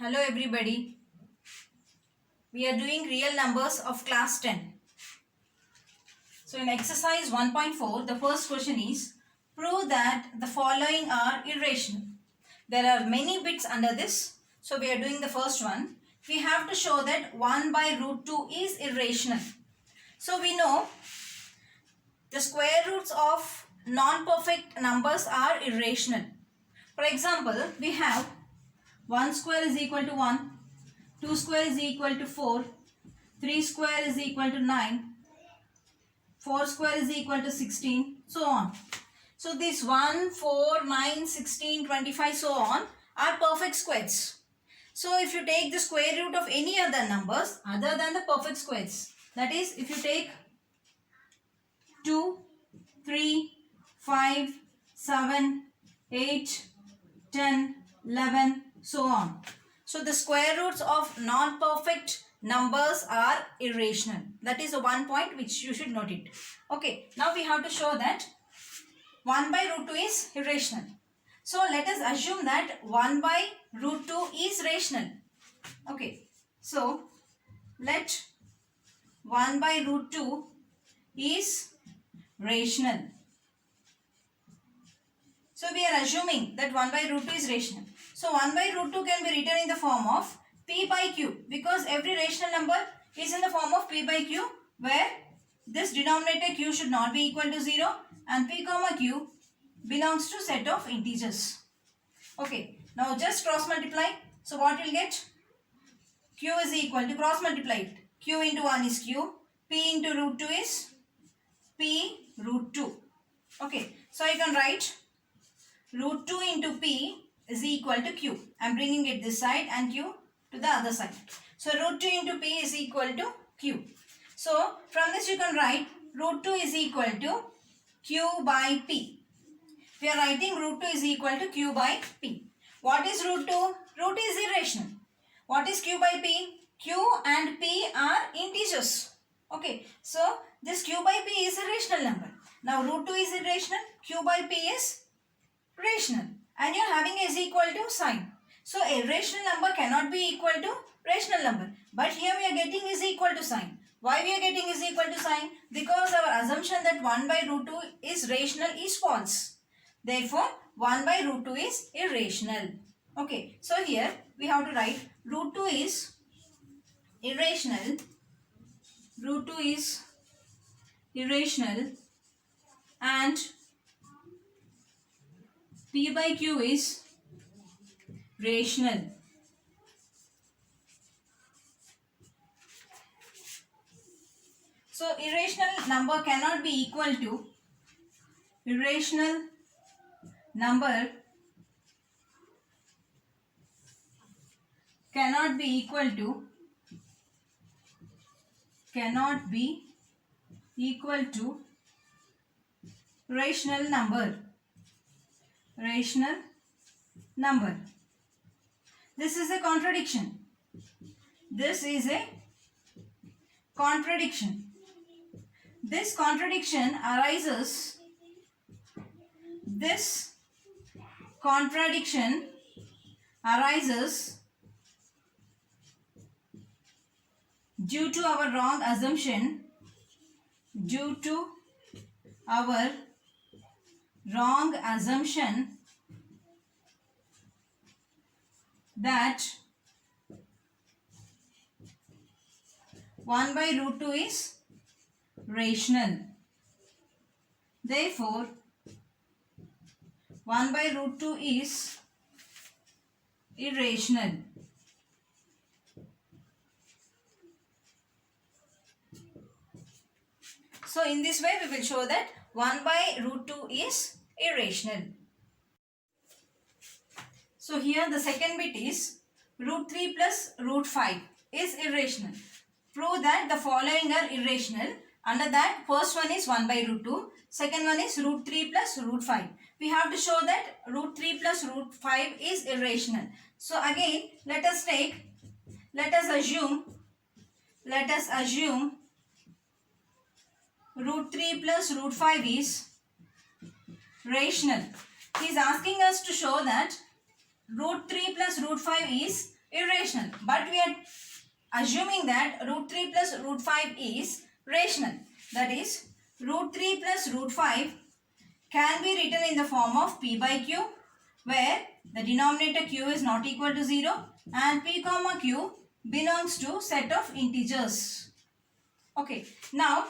Hello everybody. We are doing real numbers of class 10. So in exercise 1.4, the first question is prove that the following are irrational. There are many bits under this. So we are doing the first one. We have to show that 1 by root 2 is irrational. So we know the square roots of non-perfect numbers are irrational. For example, we have 1 square is equal to 1, 2 square is equal to 4, 3 square is equal to 9, 4 square is equal to 16, so on. So these 1, 4, 9, 16, 25, so on are perfect squares. So if you take the square root of any other numbers other than the perfect squares, that is if you take 2, 3, 5, 7, 8, 10, 11, so on. So the square roots of non-perfect numbers are irrational. That is the one point which you should note it. Okay, now we have to show that 1 by root 2 is irrational. So let us assume that 1 by root 2 is rational. Okay, so let 1 by root 2 is rational. So we are assuming that 1 by root 2 is rational. So 1 by root 2 can be written in the form of p by q, because every rational number is in the form of p by q, where this denominator q should not be equal to 0 and p comma q belongs to set of integers. Okay, now just cross multiply. So what you will get? Q is equal to, cross multiply it. Q into 1 is q, p into root 2 is p root 2. Okay, so I can write root 2 into p is equal to q. I am bringing it this side and q to the other side. So root 2 into p is equal to q. So from this you can write root 2 is equal to q by p. We are writing root 2 is equal to q by p. What is root 2? Root is irrational. What is q by p? Q and p are integers. Okay, so this q by p is a rational number. Now root 2 is irrational, q by p is rational, and you are having is equal to sign. So a rational number cannot be equal to rational number, but here we are getting is equal to sign. Why we are getting is equal to sign? Because our assumption that 1 by root 2 is rational is false. Therefore 1 by root 2 is irrational. Okay, so here we have to write root 2 is irrational. Root 2 is irrational and p by q is rational. So irrational number cannot be equal to irrational number cannot be equal to rational number. This is a contradiction. This contradiction arises due to our wrong assumption that 1 by root 2 is rational. Therefore 1 by root 2 is irrational. So in this way we will show that 1 by root 2 is irrational. So here the second bit is root 3 plus root 5 is irrational. Prove that the following are irrational. Under that, first one is 1 by root 2. Second one is root 3 plus root 5. We have to show that root 3 plus root 5 is irrational. So again, let us assume root 3 plus root 5 is rational. He is asking us to show that root 3 plus root 5 is irrational. irrational. But we are assuming that root 3 plus root 5 is rational. That is, root 3 plus root 5 can be written in the form of p by q, where the denominator q is not equal to 0 and p comma q belongs to set of integers. Okay, now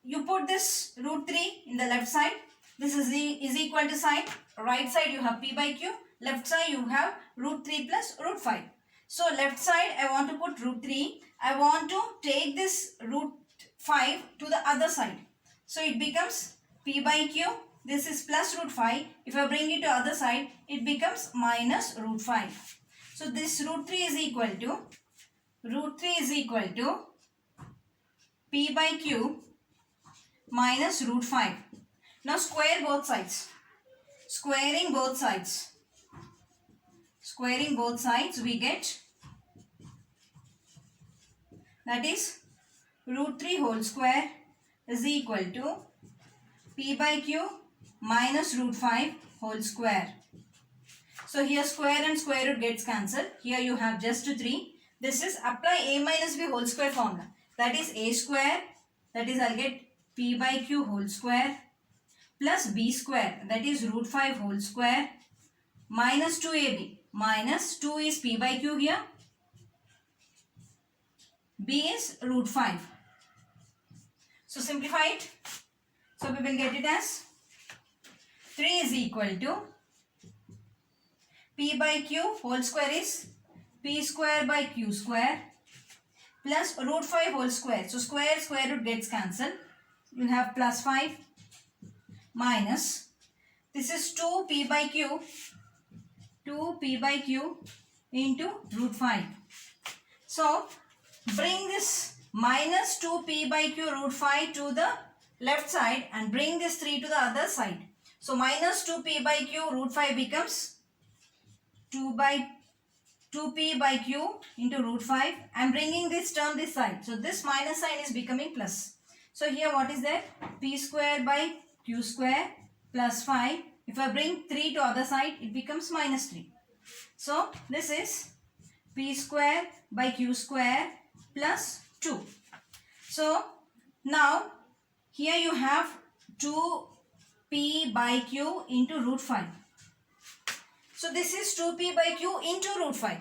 you put this root 3 in the left side. This is equal to sign. Right side you have p by q. Left side you have root 3 plus root 5. So left side I want to put root 3. I want to take this root 5 to the other side. So it becomes p by q. This is plus root 5. If I bring it to other side, it becomes minus root 5. So this root 3 is equal to p by q minus root 5. Now square both sides. Squaring both sides we get, that is, root 3 whole square is equal to p by q minus root 5 whole square. So here square and square root gets cancelled. Here you have just 3. This is apply a minus b whole square formula. That is a square, that is I'll get p by q whole square plus b square, that is root 5 whole square, minus 2ab. Minus 2 is p by q here. B is root 5. So simplify it. So we will get it as 3 is equal to p by q whole square is p square by q square plus root 5 whole square. So square root gets cancelled. You will have plus 5 minus, this is 2p by q into root 5. So bring this minus 2p by q root 5 to the left side and bring this 3 to the other side. So minus 2p by q root 5 becomes 2p by q into root 5. I am bringing this term this side. So this minus sign is becoming plus. So here what is there? P square by q square plus 5. If I bring 3 to other side, it becomes minus 3. So this is p square by q square plus 2. So now here you have 2p by q into root 5. So this is 2p by q into root 5.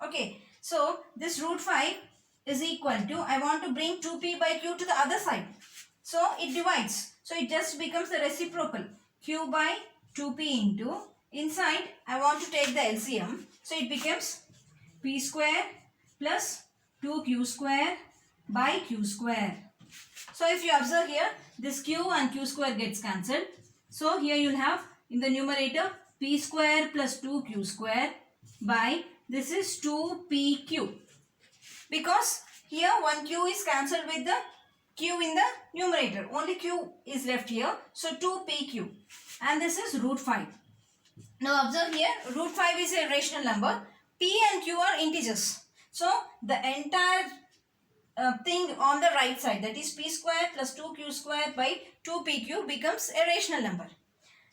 Okay. So this root 5 is equal to, I want to bring 2p by q to the other side. So it divides. So it just becomes the reciprocal. Q by 2p into, inside I want to take the LCM. So it becomes p square plus 2q square by q square. So if you observe here, this q and q square gets cancelled. So here you will have in the numerator p square plus 2q square by, this is 2pq. Because here one q is cancelled with the q in the numerator. Only q is left here. So 2pq. And this is root 5. Now observe here, root 5 is a rational number. P and q are integers. So the entire thing on the right side, that is p square plus 2q square by 2pq, becomes a rational number.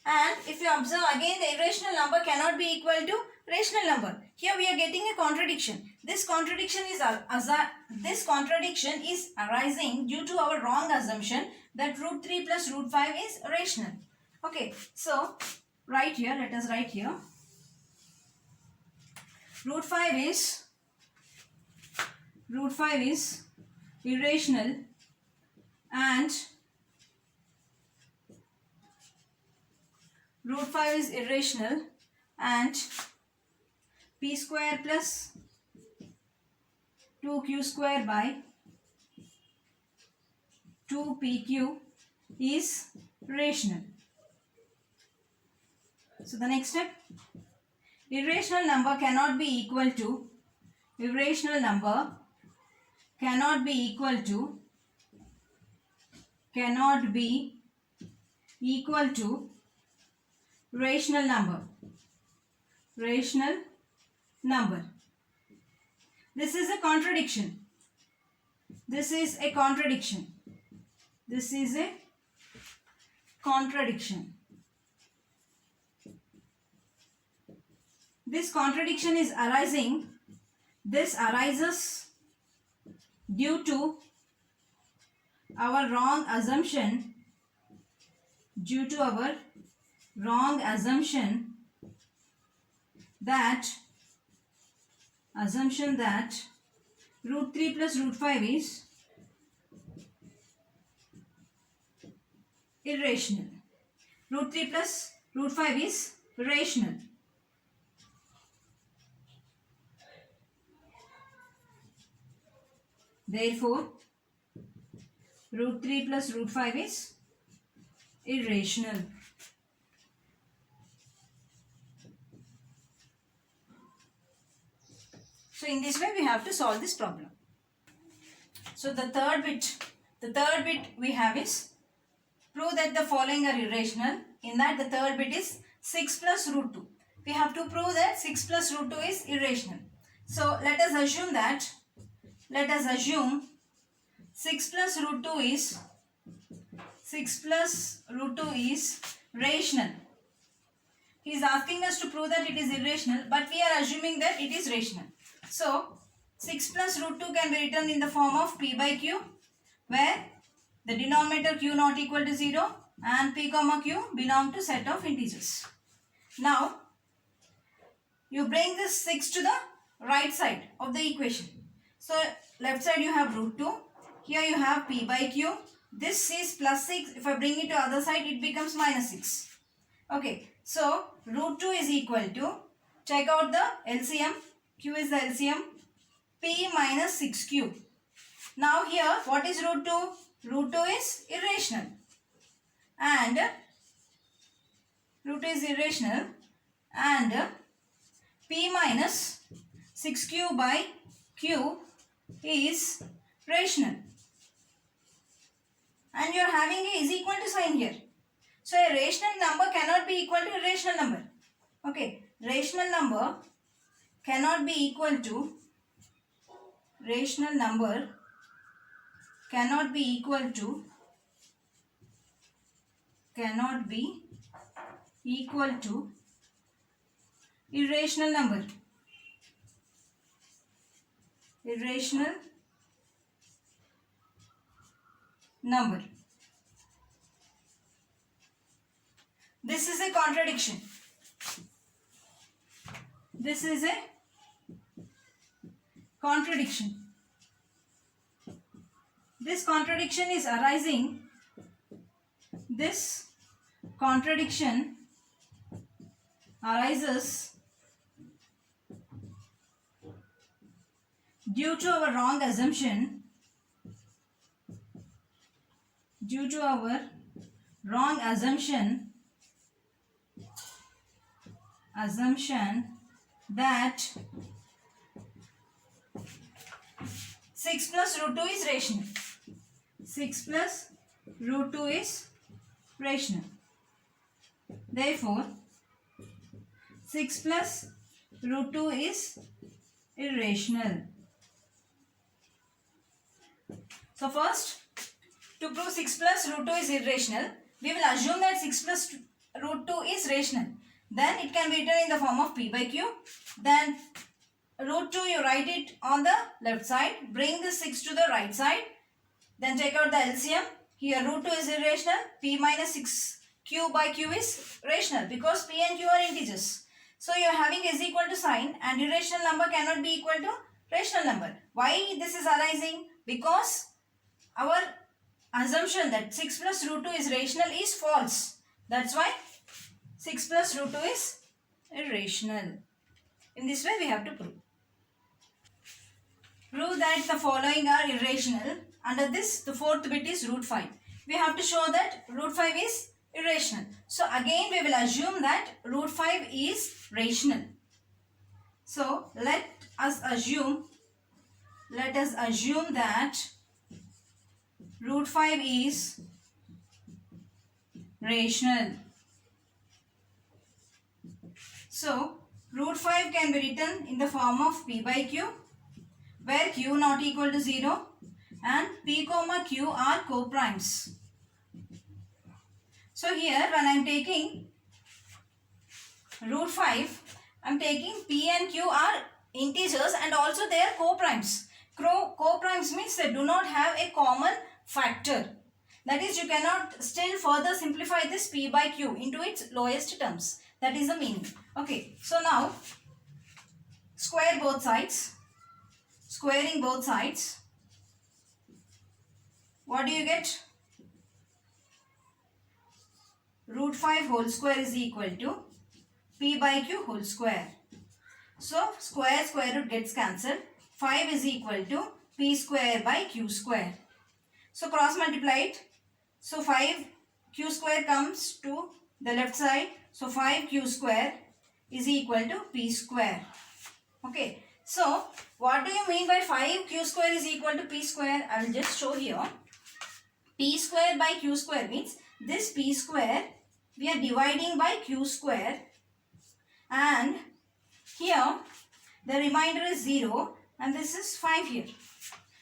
And if you observe again, the irrational number cannot be equal to rational number. Here we are getting a contradiction. This contradiction is arising due to our wrong assumption that root 3 plus root 5 is rational. Okay, so right here, let us write here. Root 5 is irrational and p square plus 2q square by 2pq is rational. So the next step, irrational number cannot be equal to rational number. This is a contradiction. This contradiction is arising This arises due to our wrong assumption, that root 3 plus root 5 is irrational. Root 3 plus root 5 is rational. Therefore, root 3 plus root 5 is irrational. So in this way we have to solve this problem. So the third bit we have is prove that the following are irrational. In that the third bit is 6 plus root 2. We have to prove that 6 plus root 2 is irrational. So let us assume 6 plus root 2 is rational. He is asking us to prove that it is irrational, but we are assuming that it is rational. So 6 plus root 2 can be written in the form of p by q, where the denominator q not equal to 0 and p comma q belong to set of integers. Now you bring this 6 to the right side of the equation. So left side you have root 2, here you have p by q. This is plus 6. If I bring it to other side, it becomes minus 6. Okay, so root 2 is equal to, check out the LCM, q is the LCM, p minus 6q. Now here, what is root 2? Root 2 is irrational. And p minus 6q by q is rational. And you are having a is equal to sign here. So a rational number cannot be equal to a rational number. Okay, rational number cannot be equal to irrational number. This is a contradiction. This contradiction is arising. This contradiction arises due to our wrong assumption, that 6 plus root 2 is rational. 6 plus root 2 is rational. Therefore, 6 plus root 2 is irrational. So first, to prove 6 plus root 2 is irrational, we will assume that 6 plus root 2 is rational. Then it can be written in the form of p by q. Then root 2 you write it on the left side. Bring this 6 to the right side. Then check out the LCM. Here root 2 is irrational. P minus 6q by q is rational because p and q are integers. So you are having is equal to sign, and irrational number cannot be equal to rational number. Why this is arising? Because our assumption that 6 plus root 2 is rational is false. That's why 6 plus root 2 is irrational. In this way we have to prove. Prove that the following are irrational. Under this, the fourth bit is root 5. We have to show that root 5 is irrational. So again we will assume that root 5 is rational. So let us assume that root 5 is rational. So root 5 can be written in the form of p by q, where q not equal to 0 and p comma q are co-primes. So here when I am taking root 5, I am taking p and q are integers and also they are co-primes. Co-primes means they do not have a common factor. That is, you cannot still further simplify this p by q into its lowest terms. That is the meaning. Okay, so now square both sides. Squaring both sides. What do you get? Root 5 whole square is equal to p by q whole square. So square root gets cancelled. 5 is equal to p square by q square. So cross multiply it. So 5 q square comes to the left side. So 5 q square is equal to p square. Okay. So what do you mean by 5 q square is equal to p square? I will just show here. P square by q square means this p square we are dividing by q square, and here the remainder is 0 and this is 5 here.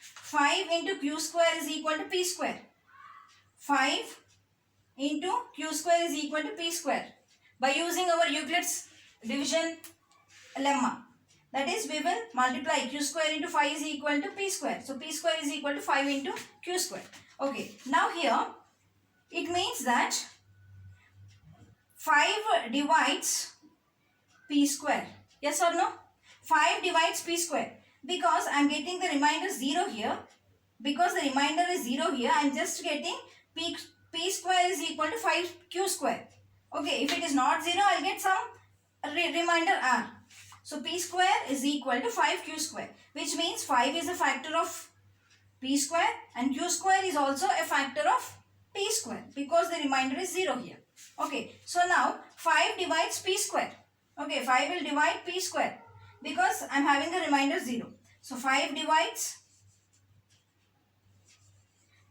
5 into q square is equal to p square. 5 into q square is equal to p square by using our Euclid's division lemma. That is, we will multiply q square into 5 is equal to p square. So p square is equal to 5 into q square. Okay, now here it means that 5 divides p square. Yes or no? 5 divides p square because I am getting the remainder 0 here. Because the remainder is 0 here, I am just getting p square is equal to 5q square. Okay, if it is not 0, I will get some remainder r. So p square is equal to 5q square, which means 5 is a factor of p square and q square is also a factor of p square because the remainder is 0 here. Okay, so now 5 divides p square. Okay, 5 will divide p square because I am having the remainder 0. So 5 divides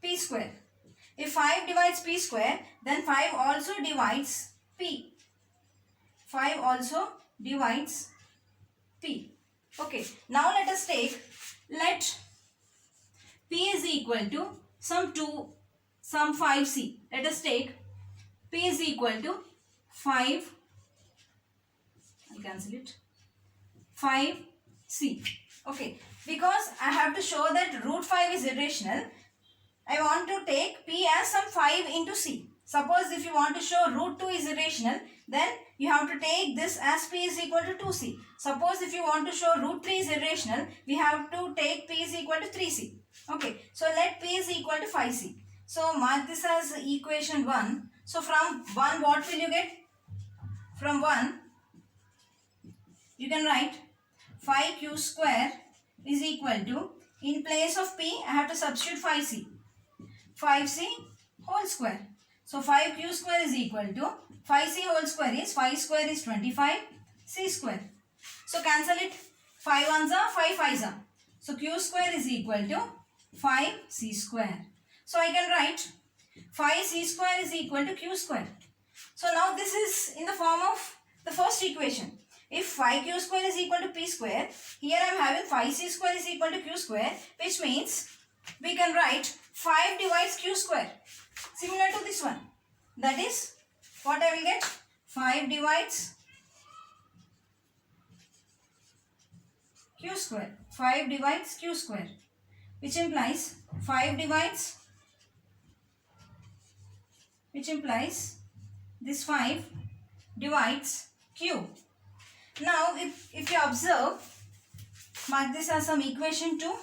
p square. If 5 divides p square, then 5 also divides p. 5 also divides p. Okay, now let us take, let p is equal to some 5c. Let us take p is equal to 5, I'll cancel it, 5c. Okay, because I have to show that root 5 is irrational, I want to take p as some 5 into c. Suppose if you want to show root 2 is irrational, then you have to take this as p is equal to 2c. Suppose if you want to show root 3 is irrational, we have to take p is equal to 3c. Okay, so let p is equal to 5c. So mark this as equation 1. So from 1 what will you get? From 1 you can write 5q square is equal to, in place of p I have to substitute 5c. 5c whole square. So 5q square is equal to 5c whole square is 5 square is 25 c square. So cancel it. 5 ones are 5 5s are. So q square is equal to 5c square. So I can write 5c square is equal to q square. So now this is in the form of the first equation. If 5q square is equal to p square, here I am having 5c square is equal to q square, which means we can write 5 divides q square. Similar to this one. That is what I will get. 5 divides q square. 5 divides q square. Which implies 5 divides, this 5 divides q. Now if you observe, mark this as some equation 2.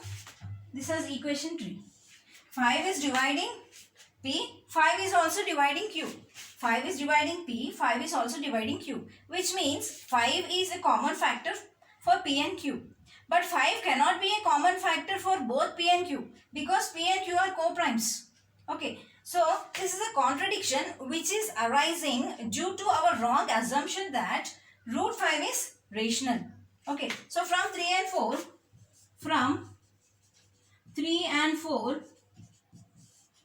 This is equation 3. 5 is dividing p, 5 is also dividing q. 5 is dividing p, 5 is also dividing q. Which means 5 is a common factor for p and q. But 5 cannot be a common factor for both p and q because p and q are co-primes. Okay, so this is a contradiction which is arising due to our wrong assumption that root 5 is rational. Okay, so from 3 and 4,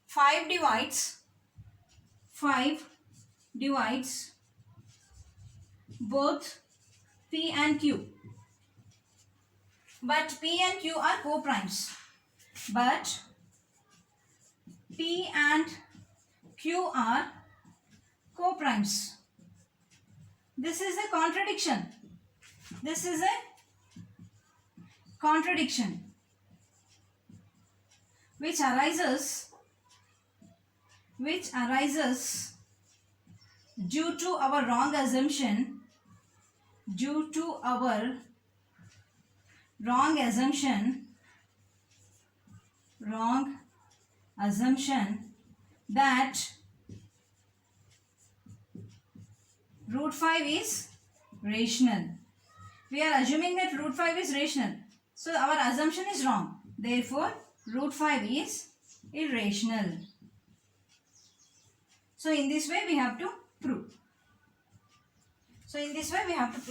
5 divides both p and q. But p and q are co-primes. But p and q are co-primes. This is a contradiction. This is a contradiction which arises due to our wrong assumption that root 5 is rational. We are assuming that root 5 is rational. So our assumption is wrong. Therefore, root 5 is irrational. So in this way we have to prove.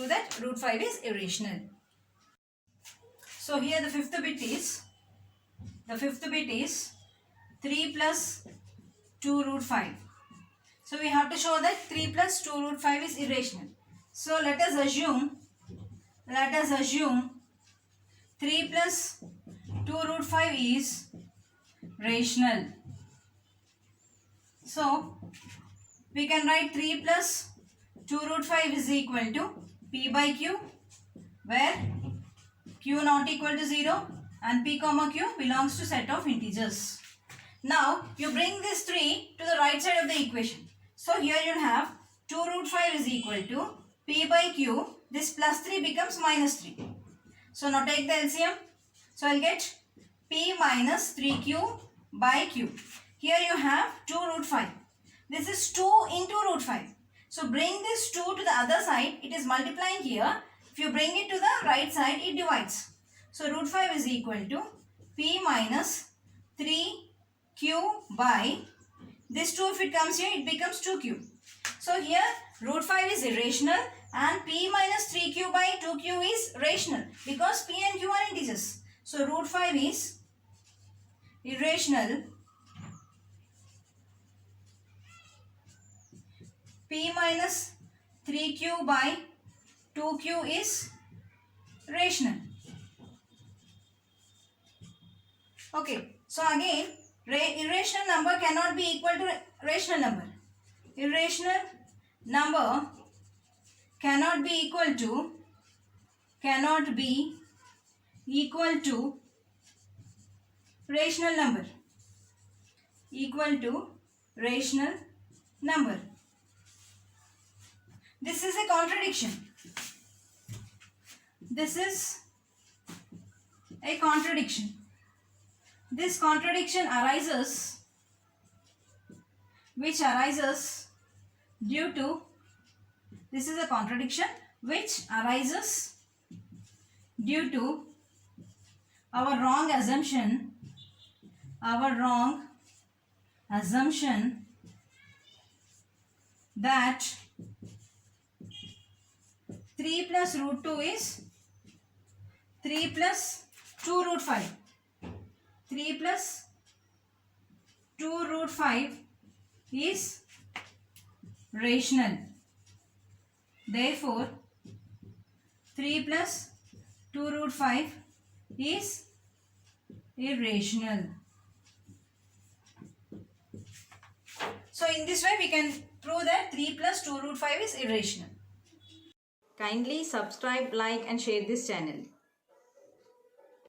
That root 5 is irrational. So here the fifth bit is 3 plus 2 root 5. So we have to show that 3 plus 2 root 5 is irrational. So let us assume 3 plus 2 root 5 is rational. So we can write 3 plus 2 root 5 is equal to p by q, where q not equal to 0 and p comma q belongs to set of integers. Now you bring this 3 to the right side of the equation. So here you have 2 root 5 is equal to p by q. This plus 3 becomes minus 3. So now take the LCM. So I'll get p minus 3q by q. Here you have 2 root 5. This is 2 into root 5. So bring this 2 to the other side. It is multiplying here. If you bring it to the right side, it divides. So root 5 is equal to p minus 3q by this 2. If it comes here, it becomes 2q. So here root 5 is irrational and p minus 3q by 2q is rational because p and q are integers. So root 5 is irrational. P minus 3q by 2q is rational. Okay, so again, irrational number cannot be equal to rational number. Irrational number cannot be equal to rational number. This is a contradiction. This contradiction arises due to our wrong assumption that 3 plus root 2 is 3 plus 2 root 5. 3 plus 2 root 5 is rational. Therefore, 3 plus 2 root 5 is irrational. So in this way we can prove that 3 plus 2 root 5 is irrational. Kindly subscribe, like and share this channel.